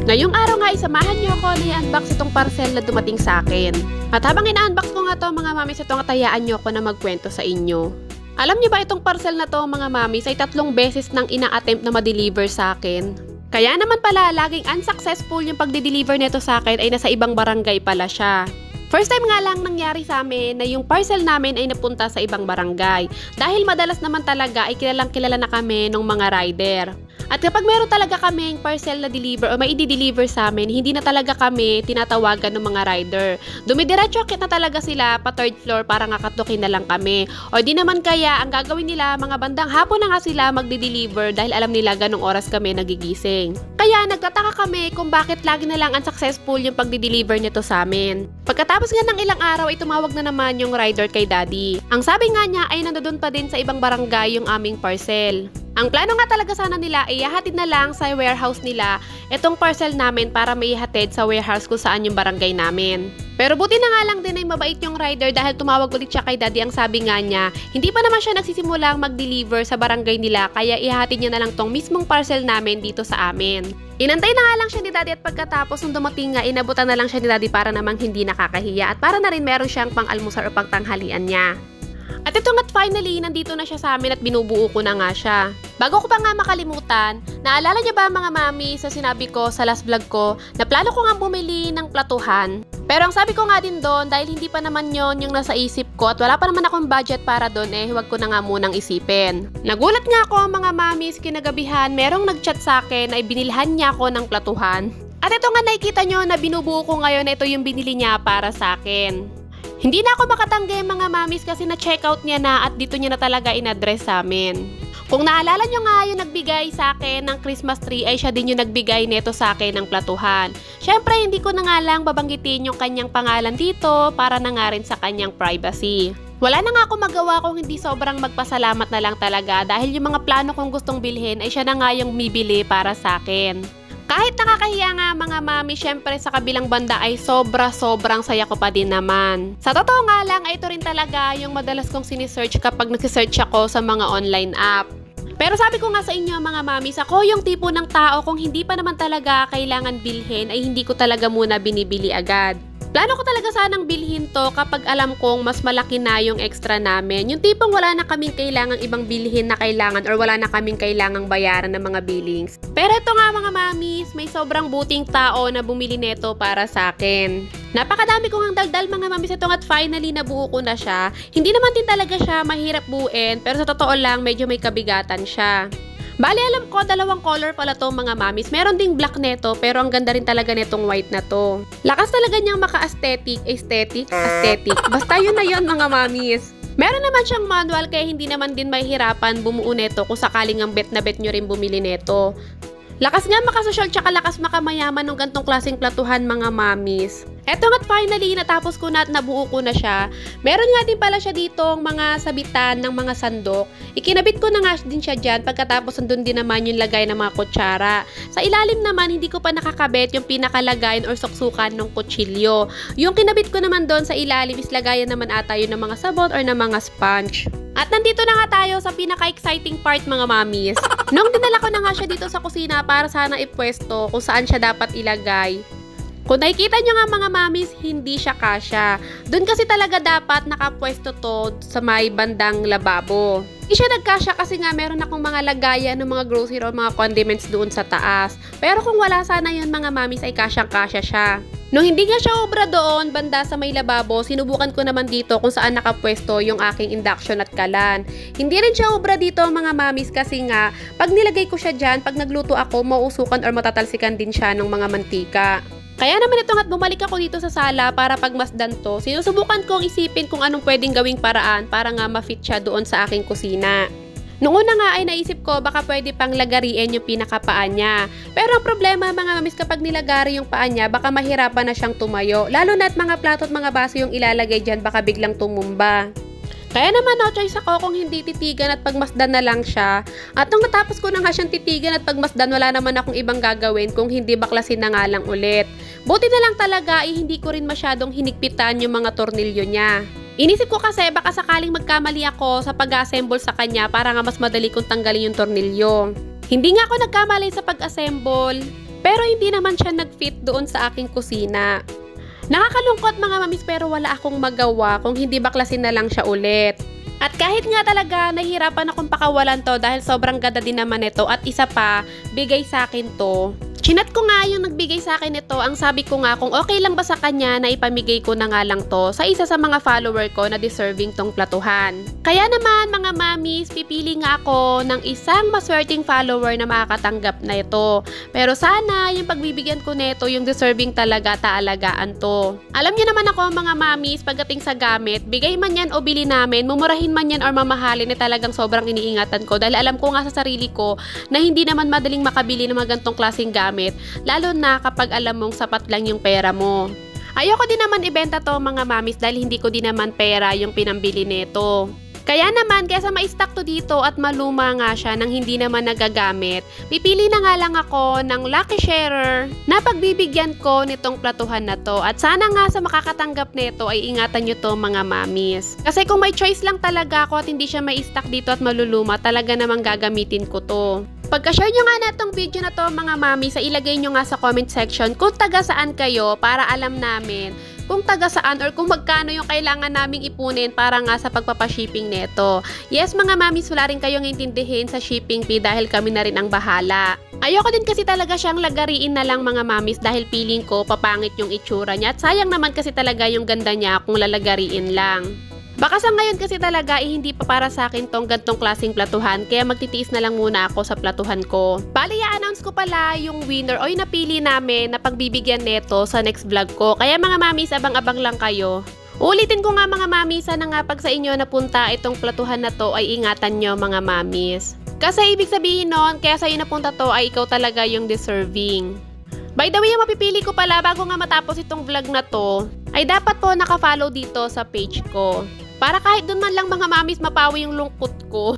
Ngayong araw nga isamahan niyo ako na i-unbox itong parcel na dumating sa akin. At habang ina-unbox ko nga to mga mamis, itong atayaan niyo ako na magkwento sa inyo. Alam niyo ba itong parcel na to mga mamis ay 3 beses nang ina-attempt na ma-deliver sa akin. Kaya naman pala laging unsuccessful yung pagde-deliver nito sa akin ay nasa ibang barangay pala siya. First time nga lang nangyari sa amin na yung parcel namin ay napunta sa ibang barangay. Dahil madalas naman talaga ay kilalang kilala na kami ng mga rider. At kapag meron talaga kaming parcel na deliver o may i-deliver sa amin, hindi na talaga kami tinatawagan ng mga rider. Dumidiretso na talaga sila pa 3rd floor para nga katukin na lang kami. O di naman kaya ang gagawin nila mga bandang hapon na nga sila magde-deliver dahil alam nila ganong oras kami nagigising. Kaya nagtataka kami kung bakit lagi na lang unsuccessful yung pagde-deliver nito sa amin. Pagkatapos nga ng ilang araw ay tumawag na naman yung rider kay daddy. Ang sabi nga niya ay nandoon pa din sa ibang barangay yung aming parcel. Ang plano nga talaga sana nila ay ihatid na lang sa warehouse nila itong parcel namin para may ihatid sa warehouse kung saan yung barangay namin. Pero buti na nga lang din ay mabait yung rider dahil tumawag ulit siya kay daddy. Ang sabi nga niya, hindi pa naman siya nagsisimulang mag-deliver sa barangay nila kaya ihatid niya na lang tong mismong parcel namin dito sa amin. Inantay na nga lang siya ni daddy at pagkatapos nung dumating nga, inabutan na lang siya ni daddy para namang hindi nakakahiya at para na rin meron siyang pang-almusar o pang-tanghalian niya. At ito nga't finally, nandito na siya sa amin at binubuo ko na nga siya. Bago ko pa nga makalimutan, naalala niyo ba mga mami sa sinabi ko sa last vlog ko na plano ko nga bumili ng platuhan? Pero ang sabi ko nga din doon, dahil hindi pa naman yon yung nasa isip ko at wala pa naman akong budget para doon huwag ko na nga munang isipin. Nagulat nga ako mga mami kinagabihan, merong nagchat sa akin ay binilhan niya ako ng platuhan. At ito nga nakikita nyo na binubuo ko ngayon na ito yung binili niya para sa akin. Hindi na ako makatanggi mga mamis kasi na-checkout niya na at dito niya na talaga in-address sa amin. Kung naalala nyo nga yung nagbigay sa akin ng Christmas tree ay siya din yung nagbigay neto sa akin ng platuhan. Syempre hindi ko na nga lang babanggitin yung kanyang pangalan dito para na nga rin sa kanyang privacy. Wala na nga ako magawa kung hindi sobrang magpasalamat na lang talaga dahil yung mga plano kong gustong bilhin ay siya na nga yung bibili para sa akin. Kahit nakakahiya nga mga mami, syempre sa kabilang banda ay sobrang saya ko pa din naman. Sa totoo nga lang ay ito rin talaga yung madalas kong sinisearch kapag nagsisearch ako sa mga online app. Pero sabi ko nga sa inyo mga mamis, ako yung tipo ng tao kung hindi pa naman talaga kailangan bilhin ay hindi ko talaga muna binibili agad. Plano ko talaga sanang bilhin to kapag alam kong mas malaki na yung extra namin. Yung tipong wala na kaming kailangang ibang bilhin na kailangan or wala na kaming kailangang bayaran ng mga billings. Pero ito nga mga mamis, may sobrang buting tao na bumili neto para sa akin. Napakadami kong ang daldal mga mamis ito at finally nabuo ko na siya. Hindi naman din talaga siya mahirap buuin pero sa totoo lang medyo may kabigatan siya. Bali alam ko 2 color pala to mga mamis. Meron ding black neto pero ang ganda rin talaga netong white na to. Lakas talaga niyang maka-aesthetic. Basta yun na yun mga mamis. Meron naman siyang manual kaya hindi naman din mahihirapan bumuo neto kung sakaling ang bet na bet nyo rin bumili neto. Lakas nga makasosyal tsaka lakas makamayaman ng gantong klaseng platuhan mga mamis. Eto nga't finally, natapos ko na at nabuo ko na siya. Meron nga din pala siya ditong mga sabitan ng mga sandok. Ikinabit ko na nga din siya dyan pagkatapos andun din naman yung lagay ng mga kutsara. Sa ilalim naman, hindi ko pa nakakabit yung pinakalagayan or suksukan ng kutsilyo. Yung kinabit ko naman doon sa ilalim is lagayan naman ata yun ng mga sabon or ng mga sponge. At nandito na nga tayo sa pinaka-exciting part mga mamis. Nung dinala ko na nga siya dito sa kusina para sana ipwesto kung saan siya dapat ilagay. Kung nakikita nyo nga mga mamis, hindi siya kasya. Doon kasi talaga dapat nakapwesto to sa may bandang lababo. Hindi siya nagkasya kasi nga meron akong mga lagayan ng mga grocery o mga condiments doon sa taas. Pero kung wala sana yun mga mamis ay kasyang-kasya siya. Nung hindi nga siya obra doon, banda sa may lababo, sinubukan ko naman dito kung saan nakapwesto yung aking induction at kalan. Hindi rin siya obra dito mga mamis kasi nga, pag nilagay ko siya dyan, pag nagluto ako, mauusukan or matatalsikan din siya ng mga mantika. Kaya naman ito nga't bumalik ako dito sa sala para pagmasdan to, sinusubukan kong isipin kung anong pwedeng gawing paraan para nga ma-fit siya doon sa aking kusina. Noong una nga ay naisip ko baka pwede pang lagariin yung pinakapaa niya. Pero ang problema mga mamis kapag nilagari yung paa niya baka mahirapan na siyang tumayo. Lalo na at mga plato at mga baso yung ilalagay dyan baka biglang tumumba. Kaya naman no choice ako kung hindi titigan at pagmasdan na lang siya. At nung natapos ko na nga siyang titigan at pagmasdan wala naman akong ibang gagawin kung hindi baklasin na nga lang ulit. Buti na lang talaga hindi ko rin masyadong hinigpitan yung mga tornilyo niya. Inisip ko kasi baka sakaling magkamali ako sa pag-assemble sa kanya para nga mas madali kong tanggalin yung tornilyo. Hindi nga ako nagkamali sa pag-assemble. Pero hindi naman siya nag-fit doon sa aking kusina. Nakakalungkot mga mamis pero wala akong magawa kung hindi baklasin na lang siya ulit. At kahit nga talaga nahihirapan akong pakawalan to dahil sobrang ganda din naman ito at isa pa, bigay sa akin to. Chinat ko nga yung nagbigay sa akin ito, ang sabi ko nga kung okay lang ba sa kanya na ipamigay ko na nga lang to sa isa sa mga follower ko na deserving tong platuhan. Kaya naman mga mamis, pipili nga ako ng isang maswerteng follower na makakatanggap na ito. Pero sana yung pagbibigyan ko nito yung deserving talaga taalagaan to. Alam niyo naman ako mga mamis, pagdating sa gamit, bigay man yan o bili namin, mumurahin man yan or mamahalin, talagang sobrang iniingatan ko dahil alam ko nga sa sarili ko na hindi naman madaling makabili ng mga gantong klaseng gamit, lalo na kapag alam mong sapat lang yung pera mo. Ayoko din naman ibenta to mga mamis dahil hindi ko din naman pera yung pinambili nito. Kaya naman, kaysa ma-stock to dito at maluma nga siya nang hindi naman nagagamit, pipili na nga lang ako ng lucky sharer na pagbibigyan ko nitong platuhan na to. At sana nga sa makakatanggap nito ay ingatan nyo to mga mamis. Kasi kung may choice lang talaga ako at hindi siya ma-stock dito at maluluma, talaga namang gagamitin ko to. Pagka-share nyo nga na itong video na to mga mami, sa ilagay nyo nga sa comment section kung taga saan kayo para alam namin kung taga saan or kung magkano yung kailangan naming ipunin para nga sa pagpapashipping neto. Yes mga mamis, wala rin kayong intindihin sa shipping fee dahil kami na rin ang bahala. Ayoko din kasi talaga siyang lagariin na lang mga mamis dahil feeling ko papangit yung itsura niya at sayang naman kasi talaga yung ganda niya kung lalagariin lang. Baka sa ngayon kasi talaga hindi pa para sa akin tong gantong klaseng platuhan kaya magtitiis na lang muna ako sa platuhan ko. Bali, i-announce ko pala yung winner o yung napili namin na pagbibigyan neto sa next vlog ko. Kaya mga mamis, abang-abang lang kayo. Ulitin ko nga mga mamis, sana nga pag sa inyo napunta itong platuhan na to ay ingatan nyo mga mamis. Kasi ibig sabihin nun, kaya sa'yo napunta to ay ikaw talaga yung deserving. By the way, yung mapipili ko pala bago nga matapos itong vlog na to, ay dapat po naka-follow dito sa page ko. Para kahit doon man lang mga mamis mapawi yung lungkot ko.